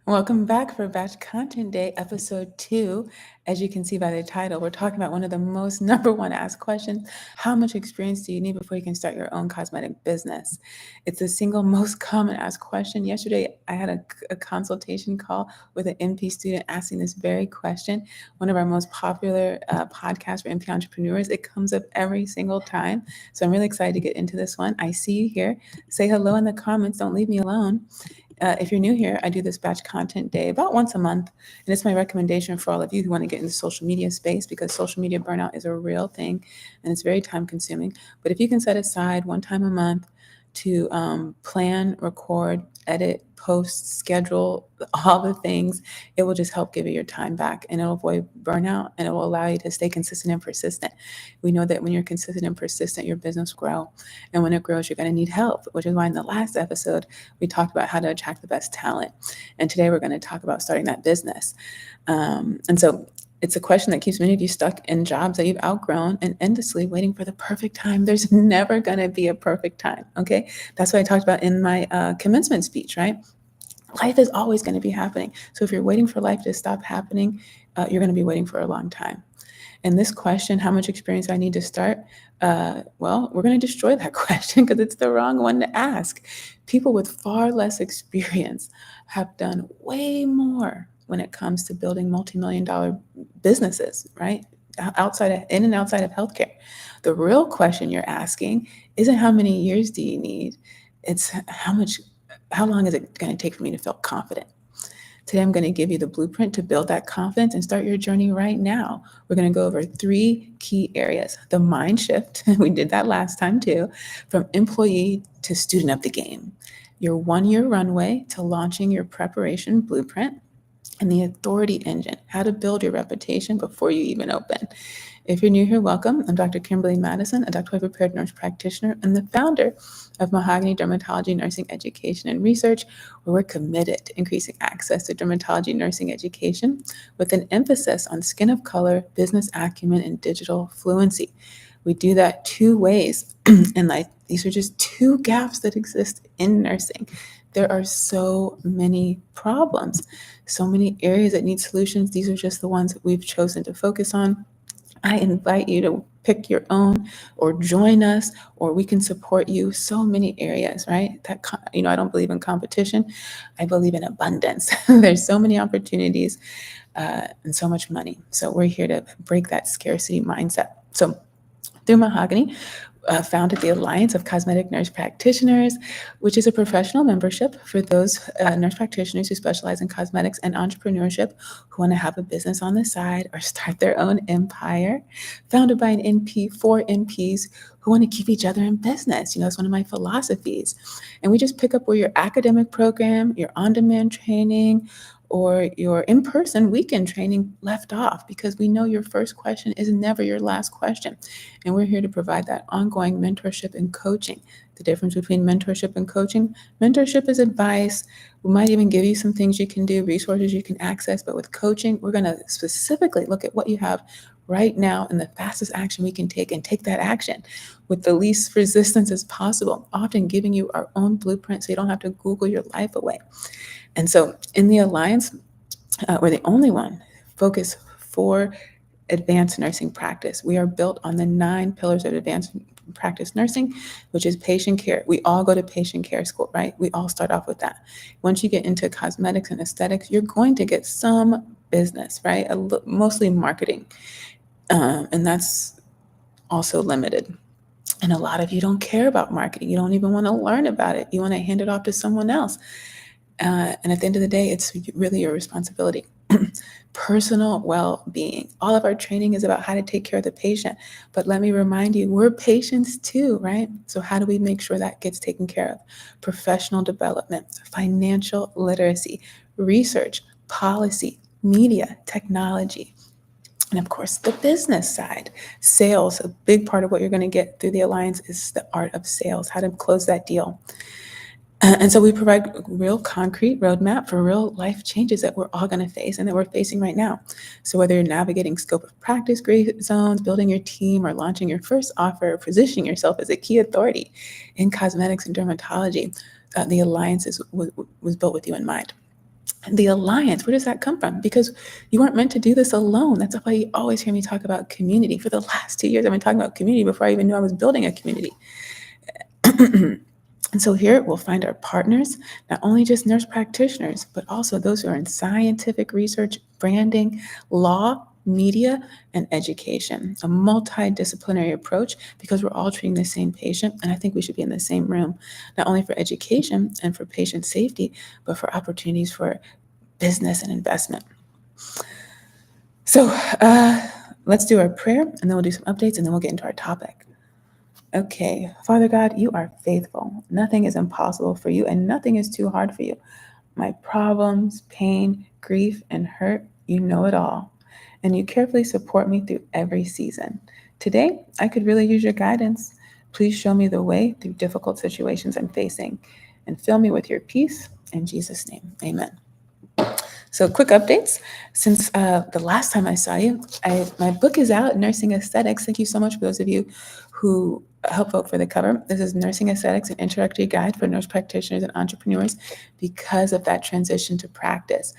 Welcome back for Batch Content Day, episode 2. As you can see by the title, we're talking about one of the most number one asked questions. How much experience do you need before you can start your own cosmetic business? It's the single most common asked question. Yesterday, I had a consultation call with an MP student asking this very question. One of our most popular podcasts for MP entrepreneurs. It comes up every single time. So I'm really excited to get into this one. I see you here. Say hello in the comments. Don't leave me alone. If you're new here, I do this batch content day about once a month. And it's my recommendation for all of you who want to get into social media space because social media burnout is a real thing and it's very time consuming. But if you can set aside one time a month to plan, record, edit, post, schedule, all the things, it will just help give you your time back and it'll avoid burnout and it will allow you to stay consistent and persistent. We know that when you're consistent and persistent, your business will grow. And when it grows, you're going to need help, which is why in the last episode, we talked about how to attract the best talent. And today we're going to talk about starting that business. And so it's a question that keeps many of you stuck in jobs that you've outgrown and endlessly waiting for the perfect time. There's never going to be a perfect time. Okay. That's what I talked about in my commencement speech, right? Life is always going to be happening. So if you're waiting for life to stop happening, you're going to be waiting for a long time. And this question, how much experience I need to start? Well, we're going to destroy that question because it's the wrong one to ask. People with far less experience have done way more when it comes to building multi-million-dollar businesses, right? In and outside of healthcare. The real question you're asking isn't how many years do you need? It's how long is it going to take for me to feel confident? Today, I'm going to give you the blueprint to build that confidence and start your journey right now. We're going to go over 3 key areas. The mind shift, we did that last time too, from employee to student of the game. Your 1-year runway to launching your preparation blueprint, and the authority engine, how to build your reputation before you even open. If you're new here, welcome. I'm Dr. Kimberly Madison, a doctorally prepared nurse practitioner and the founder of Mahogany Dermatology Nursing Education and Research, where we're committed to increasing access to dermatology nursing education with an emphasis on skin of color, business acumen, and digital fluency. We do that 2 ways in life. These are just 2 gaps that exist in nursing. There are so many problems, so many areas that need solutions. These are just the ones that we've chosen to focus on. I invite you to pick your own or join us, or we can support you. So many areas, right? I don't believe in competition. I believe in abundance. There's so many opportunities and so much money. So we're here to break that scarcity mindset. So through Mahogany, founded the Alliance of Cosmetic Nurse Practitioners, which is a professional membership for those nurse practitioners who specialize in cosmetics and entrepreneurship who want to have a business on the side or start their own empire. Founded by an NP, 4 NPs who want to keep each other in business. It's one of my philosophies. And we just pick up where your academic program, your on-demand training, or your in-person weekend training left off, because we know your first question is never your last question. And we're here to provide that ongoing mentorship and coaching. The difference between mentorship and coaching: mentorship is advice. We might even give you some things you can do, resources you can access. But with coaching, we're going to specifically look at what you have right now and the fastest action we can take, and take that action with the least resistance as possible, often giving you our own blueprint so you don't have to Google your life away. And so in the Alliance, we're the only one focused for advanced nursing practice. We are built on the 9 pillars of advanced practice nursing, which is patient care. We all go to patient care school, right? We all start off with that. Once you get into cosmetics and aesthetics, you're going to get some business, right? Mostly marketing. And that's also limited. And a lot of you don't care about marketing. You don't even want to learn about it. You want to hand it off to someone else. And at the end of the day, it's really your responsibility. Personal well-being. All of our training is about how to take care of the patient. But let me remind you, we're patients too, right? So how do we make sure that gets taken care of? Professional development, financial literacy, research, policy, media, technology. And of course, the business side, sales. A big part of what you're going to get through the Alliance is the art of sales, how to close that deal. And so we provide a real concrete roadmap for real life changes that we're all going to face and that we're facing right now. So whether you're navigating scope of practice gray zones, building your team, or launching your first offer, or positioning yourself as a key authority in cosmetics and dermatology, the Alliance was built with you in mind. The alliance, where does that come from? Because you weren't meant to do this alone. That's why you always hear me talk about community. For the last 2 years, I've been talking about community before I even knew I was building a community. And so here we'll find our partners, not only just nurse practitioners, but also those who are in scientific research, branding, law, media, and education. A multidisciplinary approach because we're all treating the same patient. And I think we should be in the same room, not only for education and for patient safety, but for opportunities for business and investment. So let's do our prayer, and then we'll do some updates, and then we'll get into our topic. Okay, Father God, you are faithful. Nothing is impossible for you, and nothing is too hard for you. My problems, pain, grief, and hurt, you know it all. And you carefully support me through every season. Today, I could really use your guidance. Please show me the way through difficult situations I'm facing and fill me with your peace. In Jesus' name, amen. So, quick updates. Since the last time I saw you, my book is out, Nursing Aesthetics. Thank you so much for those of you who help vote for the cover. This is Nursing Aesthetics, an introductory guide for nurse practitioners and entrepreneurs because of that transition to practice.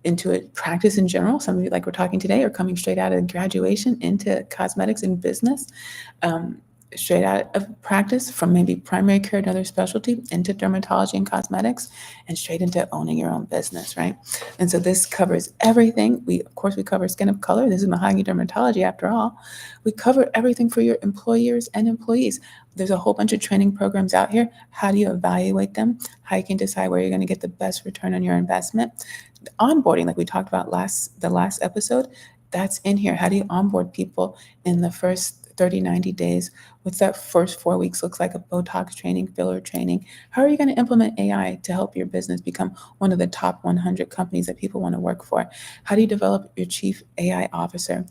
Into a practice in general. Some of you, like we're talking today, are coming straight out of graduation into cosmetics and business. Straight out of practice from maybe primary care, another specialty, into dermatology and cosmetics, and straight into owning your own business, right? And so this covers everything. Of course, we cover skin of color. This is mahogany dermatology after all. We cover everything for your employers and employees. There's a whole bunch of training programs out here. How do you evaluate them? How you can decide where you're going to get the best return on your investment? The onboarding, like we talked about the last episode, that's in here. How do you onboard people in the first 30, 90 days? What's that first 4 weeks looks like? A Botox training, filler training. How are you going to implement AI to help your business become one of the top 100 companies that people want to work for? How do you develop your chief AI officer?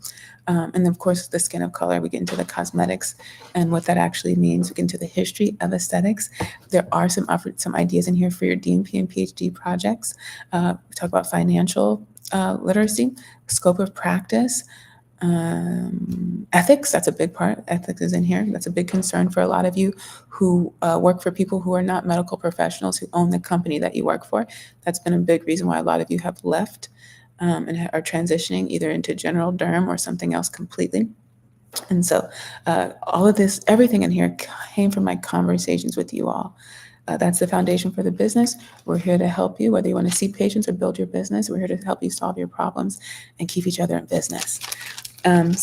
And of course, the skin of color. We get into the cosmetics and what that actually means. We get into the history of aesthetics. There are some ideas in here for your DMP and PhD projects. We talk about financial literacy, scope of practice, ethics. That's a big part. Ethics is in here. That's a big concern for a lot of you who work for people who are not medical professionals who own the company that you work for. That's been a big reason why a lot of you have left and are transitioning either into general derm or something else completely. And so all of this, everything in here came from my conversations with you all. That's the foundation for the business. We're here to help you, whether you want to see patients or build your business. We're here to help you solve your problems and keep each other in business. I'm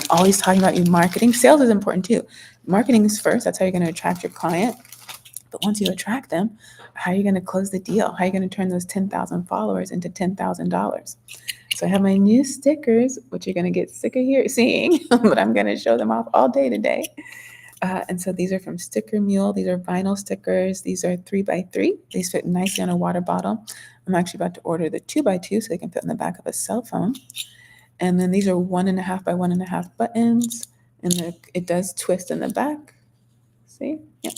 always talking about you marketing. Sales is important too. Marketing is first. That's how you're going to attract your client. But once you attract them, how are you going to close the deal? How are you going to turn those 10,000 followers into $10,000? So I have my new stickers, which you're going to get sick of seeing, but I'm going to show them off all day today. And so these are from Sticker Mule. These are vinyl stickers. These are 3x3. These fit nicely on a water bottle. I'm actually about to order the 2x2 so they can fit in the back of a cell phone. And then these are 1.5 by 1.5 buttons. And it does twist in the back. See? Yeah.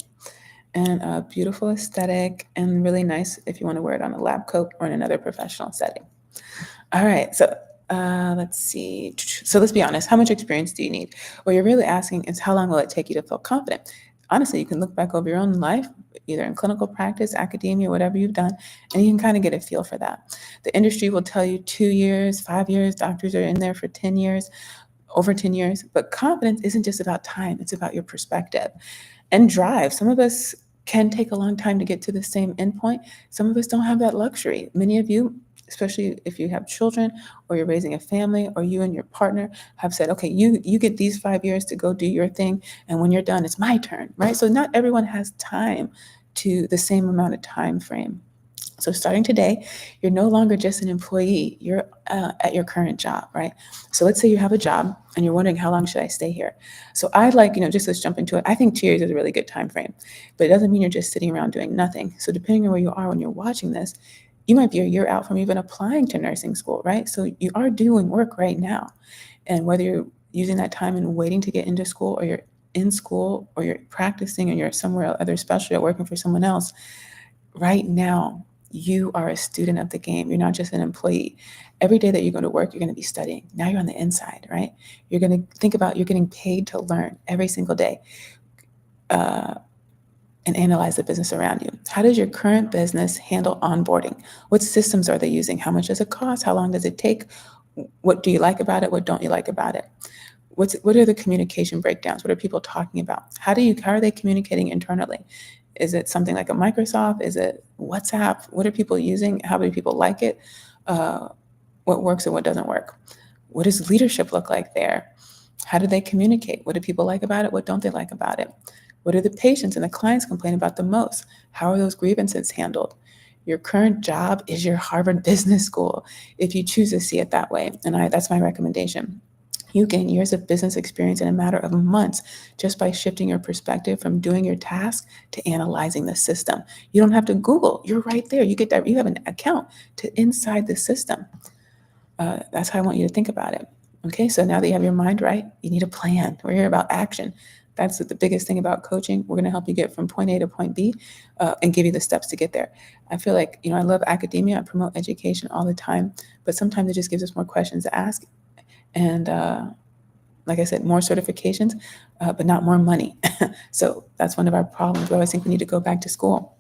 And a beautiful aesthetic and really nice if you want to wear it on a lab coat or in another professional setting. All right. So let's see. So let's be honest. How much experience do you need? What you're really asking is how long will it take you to feel confident? Honestly, you can look back over your own life, either in clinical practice, academia, whatever you've done, and you can kind of get a feel for that. The industry will tell you 2 years, 5 years. Doctors are in there for 10 years, over 10 years. But confidence isn't just about time. It's about your perspective and drive. Some of us can take a long time to get to the same endpoint. Some of us don't have that luxury. Many of you, especially if you have children or you're raising a family or you and your partner have said, okay, you get these 5 years to go do your thing. And when you're done, it's my turn, right? So not everyone has time to the same amount of time frame. So starting today, you're no longer just an employee. You're at your current job, right? So let's say you have a job and you're wondering, how long should I stay here? So I'd like, just let's jump into it. I think 2 years is a really good time frame, but it doesn't mean you're just sitting around doing nothing. So depending on where you are when you're watching this, you might be a year out from even applying to nursing school, right? So you are doing work right now. And whether you're using that time and waiting to get into school, or you're in school, or you're practicing, or you're somewhere other specialty or working for someone else, right now, you are a student of the game. You're not just an employee. Every day that you go to work, you're going to be studying. Now you're on the inside, right? You're going to think about you're getting paid to learn every single day. and analyze the business around you. How does your current business handle onboarding? What systems are they using? How much does it cost? How long does it take? What do you like about it? What don't you like about it? What are the communication breakdowns? What are people talking about? How are they communicating internally? Is it something like a Microsoft? Is it WhatsApp? What are people using? How many people like it? What works and what doesn't work? What does leadership look like there? How do they communicate? What do people like about it? What don't they like about it? What do the patients and the clients complain about the most? How are those grievances handled? Your current job is your Harvard Business School, if you choose to see it that way. And that's my recommendation. You gain years of business experience in a matter of months just by shifting your perspective from doing your task to analyzing the system. You don't have to Google. You're right there. You have an account to inside the system. That's how I want you to think about it. Okay, so now that you have your mind right, you need a plan. We're here about action. That's the biggest thing about coaching. We're going to help you get from point A to point B and give you the steps to get there. I feel like, I love academia. I promote education all the time, but sometimes it just gives us more questions to ask. And like I said, more certifications, but not more money. So that's one of our problems. We always think we need to go back to school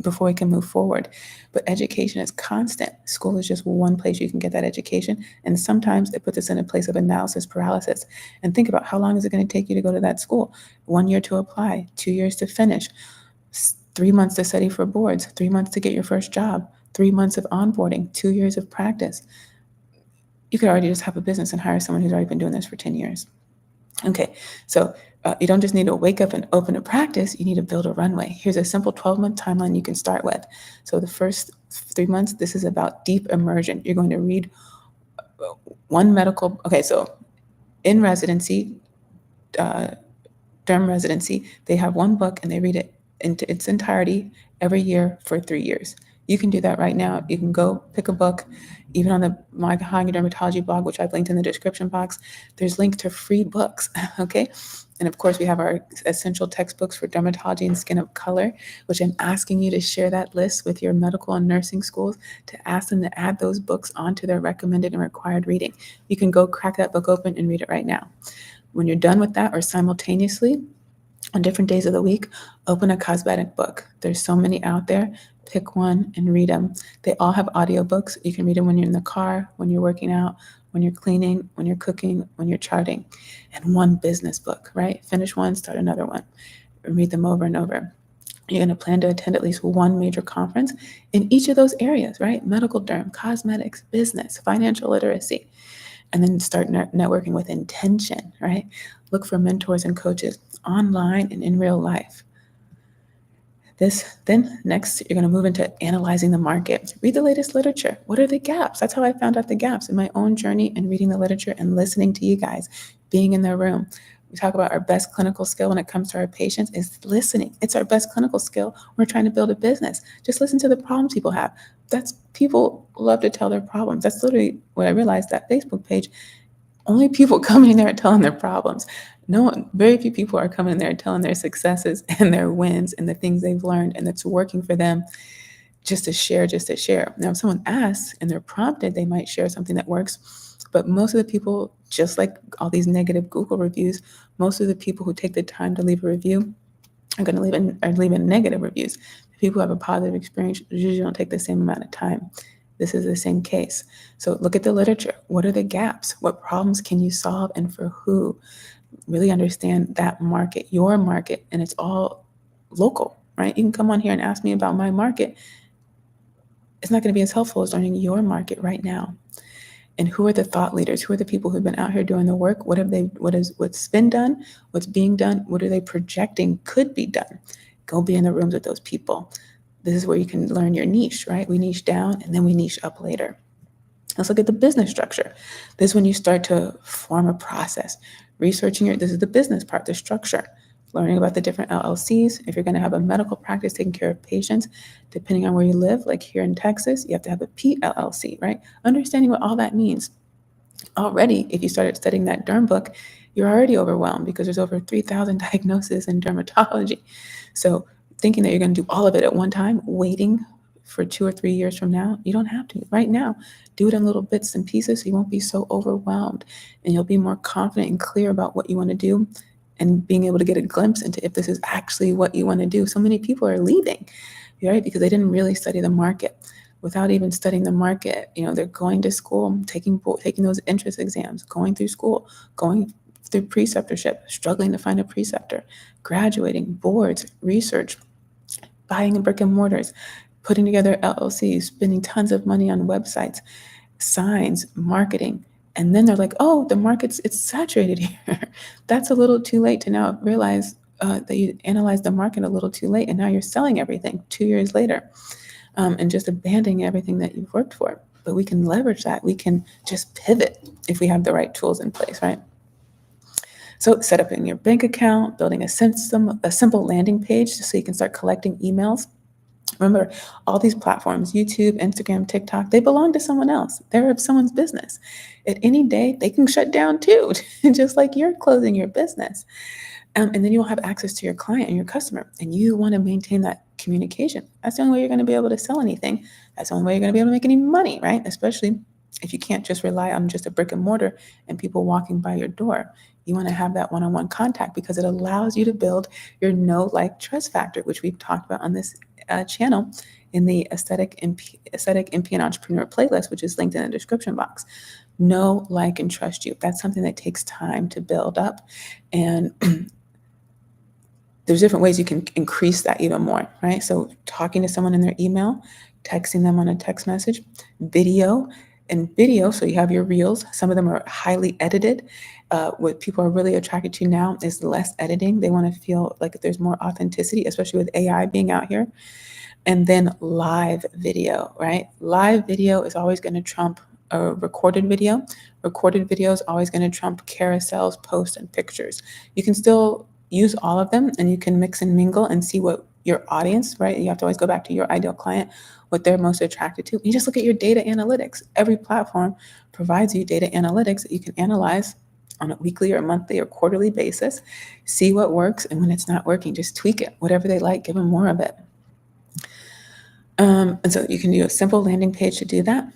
before we can move forward. But education is constant. School is just one place you can get that education. And sometimes it puts us in a place of analysis paralysis. And think about, how long is it going to take you to go to that school? 1 year to apply, 2 years to finish, 3 months to study for boards, 3 months to get your first job, 3 months of onboarding, 2 years of practice. You could already just have a business and hire someone who's already been doing this for 10 years. Okay, so you don't just need to wake up and open a practice, you need to build a runway. Here's a simple 12-month timeline you can start with. So the first 3 months, this is about deep immersion. You're going to read so in residency, derm residency, they have one book and they read it into its entirety every year for 3 years. You can do that right now. You can go pick a book, even on the My High Dermatology blog, which I've linked in the description box. There's links to free books, okay? And of course, we have our essential textbooks for dermatology and skin of color, which I'm asking you to share that list with your medical and nursing schools to ask them to add those books onto their recommended and required reading. You can go crack that book open and read it right now. When you're done with that, or simultaneously, on different days of the week, open a cosmetic book. There's so many out there. Pick one and read them. They all have audiobooks. You can read them when you're in the car, when you're working out, when you're cleaning, when you're cooking, when you're charting. And one business book, right? Finish one, start another one. Read them over and over. You're going to plan to attend at least one major conference in each of those areas, right? Medical derm, cosmetics, business, financial literacy. And then start networking with intention, right? Look for mentors and coaches online and in real life. Then next, you're going to move into analyzing the market. Read the latest literature. What are the gaps? That's how I found out the gaps in my own journey and reading the literature and listening to you guys, being in their room. We talk about our best clinical skill when it comes to our patients is listening. It's our best clinical skill. We're trying to build a business. Just listen to the problems people have. People love to tell their problems. That's literally what I realized, that Facebook page, only people coming in there and telling their problems. Very few people are coming in there and telling their successes and their wins and the things they've learned and that's working for them just to share. Now, if someone asks and they're prompted, they might share something that works. But most of the people, just like all these negative Google reviews, most of the people who take the time to leave a review are going to leave in negative reviews. People who have a positive experience usually don't take the same amount of time. This is the same case. So look at the literature. What are the gaps? What problems can you solve and for who? Really understand that market, your market, and it's all local, right? You can come on here and ask me about my market. It's not going to be as helpful as learning your market right now. And who are the thought leaders? Who are the people who've been out here doing the work? What's been done? What's being done? What are they projecting could be done? Go be in the rooms with those people. This is where you can learn your niche, right? We niche down and then we niche up later. Let's look at the business structure. This is when you start to form a process. This is the business part, the structure. Learning about the different LLCs. If you're going to have a medical practice taking care of patients, depending on where you live, like here in Texas, you have to have a PLLC, right? Understanding what all that means. Already, if you started studying that derm book, you're already overwhelmed because there's over 3,000 diagnoses in dermatology. So thinking that you're going to do all of it at one time, waiting for 2 or 3 years from now, you don't have to. Right now, do it in little bits and pieces so you won't be so overwhelmed and you'll be more confident and clear about what you want to do and being able to get a glimpse into if this is actually what you want to do. So many people are leaving, right? Because they didn't really study the market. Without even studying the market, they're going to school, taking those entrance exams, going through school, going through preceptorship, struggling to find a preceptor, graduating, boards, research, buying brick and mortars, putting together LLCs, spending tons of money on websites, signs, marketing. And then they're like, oh, it's saturated here. That's a little too late to now realize that you analyzed the market a little too late. And now you're selling everything 2 years later, and just abandoning everything that you've worked for. But we can leverage that. We can just pivot if we have the right tools in place, right? So set up in your bank account, building a simple landing page so you can start collecting emails. Remember, all these platforms, YouTube, Instagram, TikTok, they belong to someone else. They're someone's business. At any day, they can shut down too, just like you're closing your business. And then you'll have access to your client and your customer, and you want to maintain that communication. That's the only way you're going to be able to sell anything. That's the only way you're going to be able to make any money, right? Especially if you can't just rely on just a brick and mortar and people walking by your door. You want to have that one-on-one contact because it allows you to build your know, like, trust factor, which we've talked about on this channel in the Aesthetic MP and Entrepreneur playlist, which is linked in the description box. Know, like, and trust you. That's something that takes time to build up. And there's different ways you can increase that even more, right? So talking to someone in their email, texting them on a text message, video, so you have your reels. Some of them are highly edited. What people are really attracted to now is less editing. They want to feel like there's more authenticity, especially with AI being out here. And then live video, right? Live video is always going to trump a recorded video. Recorded video is always going to trump carousels, posts, and pictures. You can still use all of them, and you can mix and mingle and see what your audience, right? You have to always go back to your ideal client, what they're most attracted to. You just look at your data analytics. Every platform provides you data analytics that you can analyze on a weekly or monthly or quarterly basis, see what works, and when it's not working, just tweak it. Whatever they like, give them more of it. And so you can do a simple landing page to do that.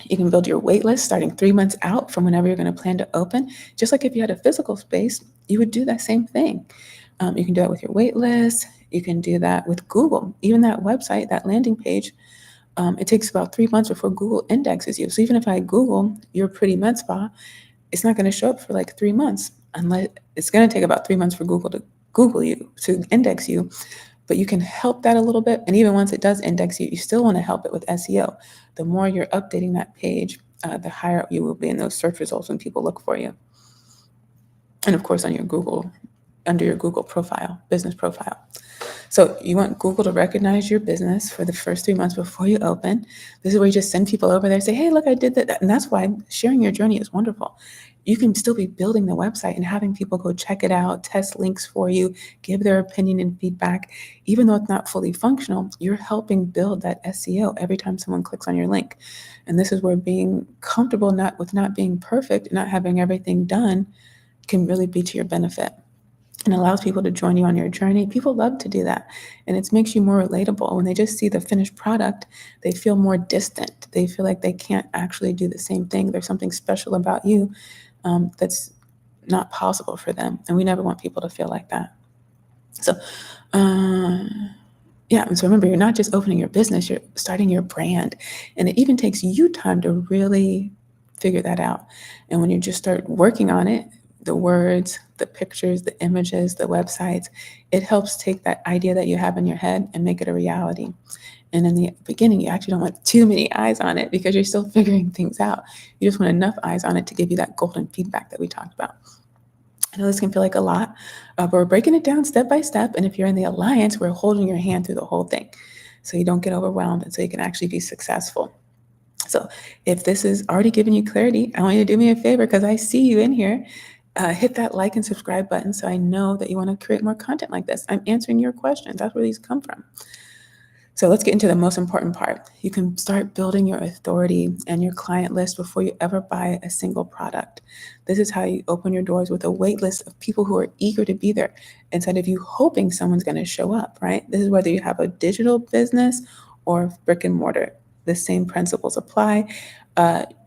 You can build your wait list starting 3 months out from whenever you're going to plan to open. Just like if you had a physical space, you would do that same thing. You can do that with your wait list. You can do that with Google. Even that website, that landing page, it takes about 3 months before Google indexes you. So even if I Google your pretty med spa, it's not going to show up for like 3 months, unless it's going to take about 3 months for Google to Google you, to index you. But you can help that a little bit. And even once it does index you, you still want to help it with SEO. The more you're updating that page, the higher you will be in those search results when people look for you. And of course, on your Google, under your Google profile, business profile. So you want Google to recognize your business for the first 3 months before you open. This is where you just send people over there and say, hey, look, I did that. And that's why sharing your journey is wonderful. You can still be building the website and having people go check it out, test links for you, give their opinion and feedback. Even though it's not fully functional, you're helping build that SEO every time someone clicks on your link. And this is where being comfortable with not being perfect, not having everything done, can really be to your benefit. And allows people to join you on your journey. People love to do that. And it makes you more relatable. When they just see the finished product, they feel more distant. They feel like they can't actually do the same thing. There's something special about you that's not possible for them. And we never want people to feel like that. So, yeah. And so remember, you're not just opening your business, you're starting your brand. And it even takes you time to really figure that out. And when you just start working on it, the words, the pictures, the images, the websites, it helps take that idea that you have in your head and make it a reality. And in the beginning, you actually don't want too many eyes on it because you're still figuring things out. You just want enough eyes on it to give you that golden feedback that we talked about. I know this can feel like a lot, but we're breaking it down step by step. And if you're in the alliance, we're holding your hand through the whole thing so you don't get overwhelmed and so you can actually be successful. So if this is already giving you clarity, I want you to do me a favor because I see you in here. Hit that like and subscribe button so I know that you want to create more content like this. I'm answering your questions. That's where these come from. So let's get into the most important part. You can start building your authority and your client list before you ever buy a single product. This is how you open your doors with a wait list of people who are eager to be there instead of you hoping someone's going to show up, right? This is whether you have a digital business or brick and mortar. The same principles apply.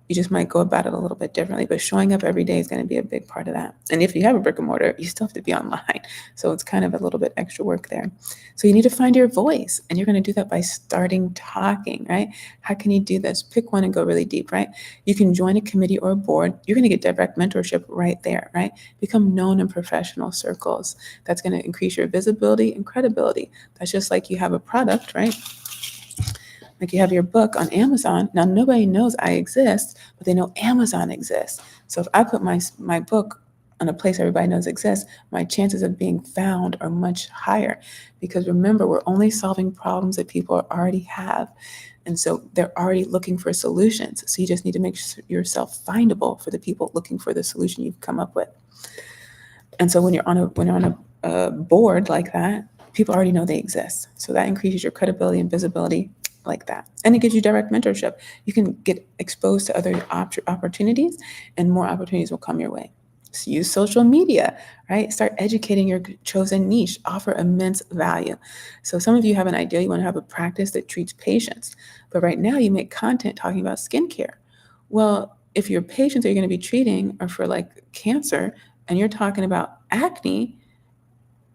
You just might go about it a little bit differently, but showing up every day is going to be a big part of that. And if you have a brick and mortar, you still have to be online. So it's kind of a little bit extra work there. So you need to find your voice, and you're going to do that by starting talking, right? How can you do this? Pick one and go really deep, right? You can join a committee or a board. You're going to get direct mentorship right there, right? Become known in professional circles. That's going to increase your visibility and credibility. That's just like you have a product, right? Like you have your book on Amazon. Now nobody knows I exist, but they know Amazon exists. So if I put my book on a place everybody knows exists, my chances of being found are much higher. Because remember, we're only solving problems that people already have. And so they're already looking for solutions. So you just need to make yourself findable for the people looking for the solution you've come up with. And so when you're on a board like that, people already know they exist. So that increases your credibility and visibility like that. And it gives you direct mentorship. You can get exposed to other opportunities, and more opportunities will come your way. So use social media, right? Start educating your chosen niche, offer immense value. So some of you have an idea, you want to have a practice that treats patients, but right now you make content talking about skincare. Well, if your patients that you're going to be treating are for like cancer and you're talking about acne,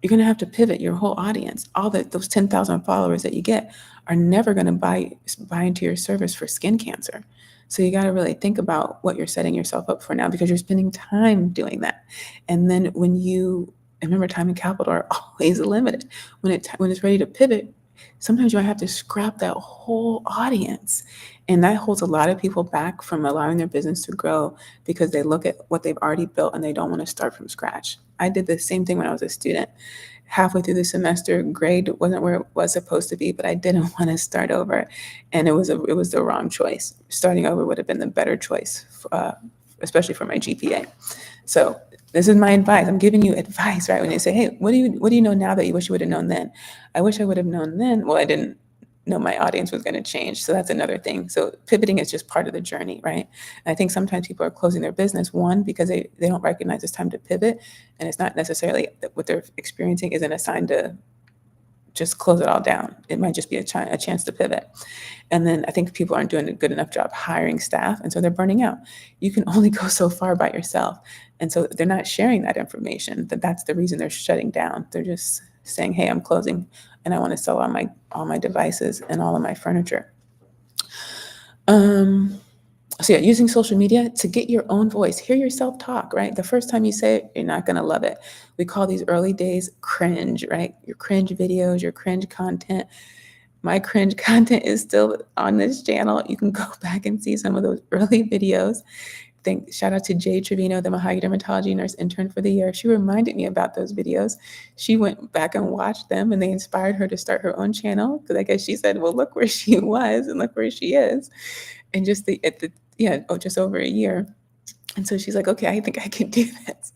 you're going to have to pivot your whole audience. Those 10,000 followers that you get are never going to buy into your service for skin cancer. So you got to really think about what you're setting yourself up for now, because you're spending time doing that. And then remember, time and capital are always limited. When it's ready to pivot, sometimes you might have to scrap that whole audience. And that holds a lot of people back from allowing their business to grow, because they look at what they've already built and they don't want to start from scratch. I did the same thing when I was a student. Halfway through the semester, grade wasn't where it was supposed to be, but I didn't want to start over. And it was the wrong choice. Starting over would have been the better choice, especially for my GPA. So this is my advice. I'm giving you advice, right? When they say, hey, what do you know now that you wish you would have known then? I wish I would have known then. Well, I didn't know my audience was going to change. So that's another thing. So pivoting is just part of the journey, right? And I think sometimes people are closing their business, one, because they don't recognize it's time to pivot. And it's not necessarily that what they're experiencing isn't a sign to just close it all down. It might just be a chance to pivot. And then I think people aren't doing a good enough job hiring staff, and so they're burning out. You can only go so far by yourself. And so they're not sharing that information. That's the reason they're shutting down. They're just saying, hey, I'm closing and I want to sell all my devices and all of my furniture. So yeah, using social media to get your own voice, hear yourself talk, right? The first time you say it, you're not going to love it. We call these early days cringe, right? Your cringe videos, your cringe content. My cringe content is still on this channel. You can go back and see some of those early videos. Shout out to Jay Trevino, the Mahogany Dermatology Nurse Intern for the Year. She reminded me about those videos. She went back and watched them, and they inspired her to start her own channel, because I guess she said, well, look where she was and look where she is. And just just over a year. And so she's like, okay, I think I can do this.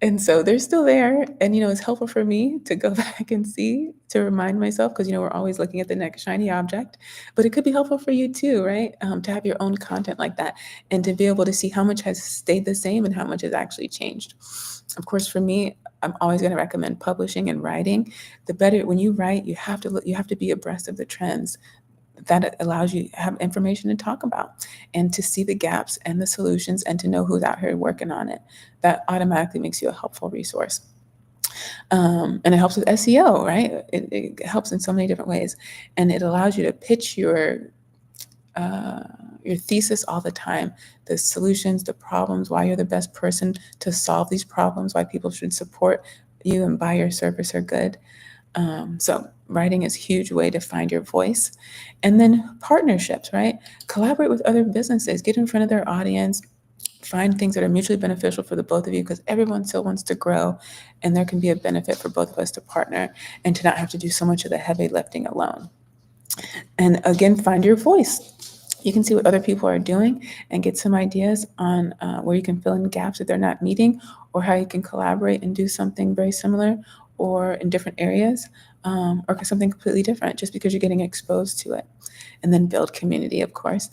And so they're still there. And, it's helpful for me to go back and see, to remind myself, because, we're always looking at the next shiny object. But it could be helpful for you too, right? To have your own content like that, and to be able to see how much has stayed the same and how much has actually changed. Of course, for me, I'm always going to recommend publishing and writing. The better, when you write, you have to be abreast of the trends. That allows you to have information to talk about and to see the gaps and the solutions and to know who's out here working on it. That automatically makes you a helpful resource. And it helps with SEO, right? It helps in so many different ways. And it allows you to pitch your thesis all the time, the solutions, the problems, why you're the best person to solve these problems, why people should support you and buy your service or good. So writing is a huge way to find your voice. And then partnerships, right? Collaborate with other businesses, get in front of their audience, find things that are mutually beneficial for the both of you, because everyone still wants to grow, and there can be a benefit for both of us to partner and to not have to do so much of the heavy lifting alone. And again, find your voice. You can see what other people are doing and get some ideas on where you can fill in gaps that they're not meeting, or how you can collaborate and do something very similar or in different areas, or something completely different, just because you're getting exposed to it. And then build community, of course.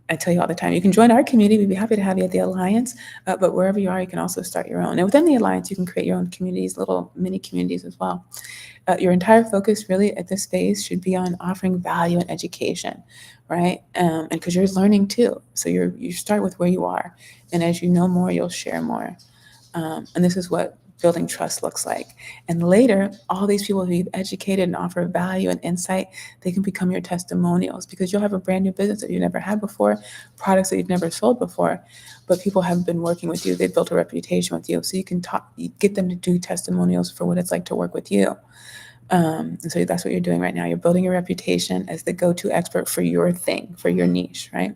I tell you all the time, you can join our community. We'd be happy to have you at the Alliance, but wherever you are, you can also start your own. And within the Alliance, you can create your own communities, little mini communities as well. Your entire focus really at this phase should be on offering value and education, right? And because you're learning too. So you start with where you are. And as you know more, you'll share more. And this is what building trust looks like. And later, all these people who you've educated and offer value and insight, they can become your testimonials because you'll have a brand new business that you've never had before, products that you've never sold before, but people have been working with you. They've built a reputation with you. So you can get them to do testimonials for what it's like to work with you. And so that's what you're doing right now. You're building your reputation as the go-to expert for your thing, for your niche, right?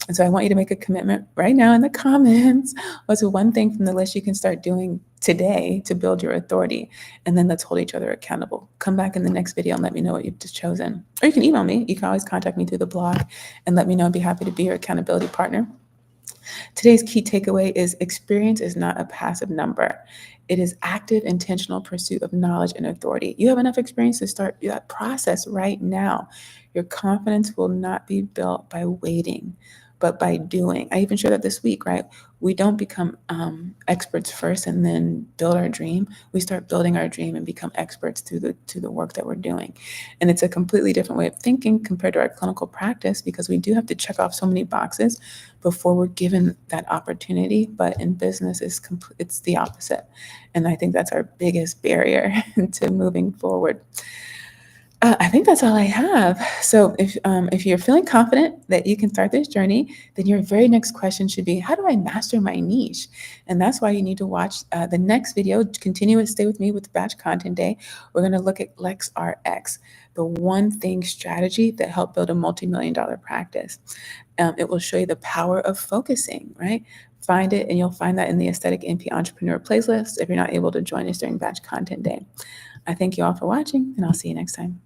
And so I want you to make a commitment right now in the comments. What's one thing from the list you can start doing today to build your authority? And then let's hold each other accountable. Come back in the next video and let me know what you've just chosen. Or you can email me. You can always contact me through the blog and let me know. I'd be happy to be your accountability partner. Today's key takeaway is experience is not a passive number. It is active, intentional pursuit of knowledge and authority. You have enough experience to start that process right now. Your confidence will not be built by waiting, but by doing. I even shared that this week, right? We don't become experts first and then build our dream. We start building our dream and become experts through the work that we're doing. And it's a completely different way of thinking compared to our clinical practice because we do have to check off so many boxes before we're given that opportunity. But in business, it's the opposite. And I think that's our biggest barrier to moving forward. I think that's all I have. So if you're feeling confident that you can start this journey, then your very next question should be, how do I master my niche? And that's why you need to watch the next video. Continue to stay with me with the Batch Content Day. We're going to look at LexRx, the one thing strategy that helped build a multi-million-dollar practice. It will show you the power of focusing, right? Find it, and you'll find that in the Aesthetic NP Entrepreneur playlist if you're not able to join us during Batch Content Day. I thank you all for watching, and I'll see you next time.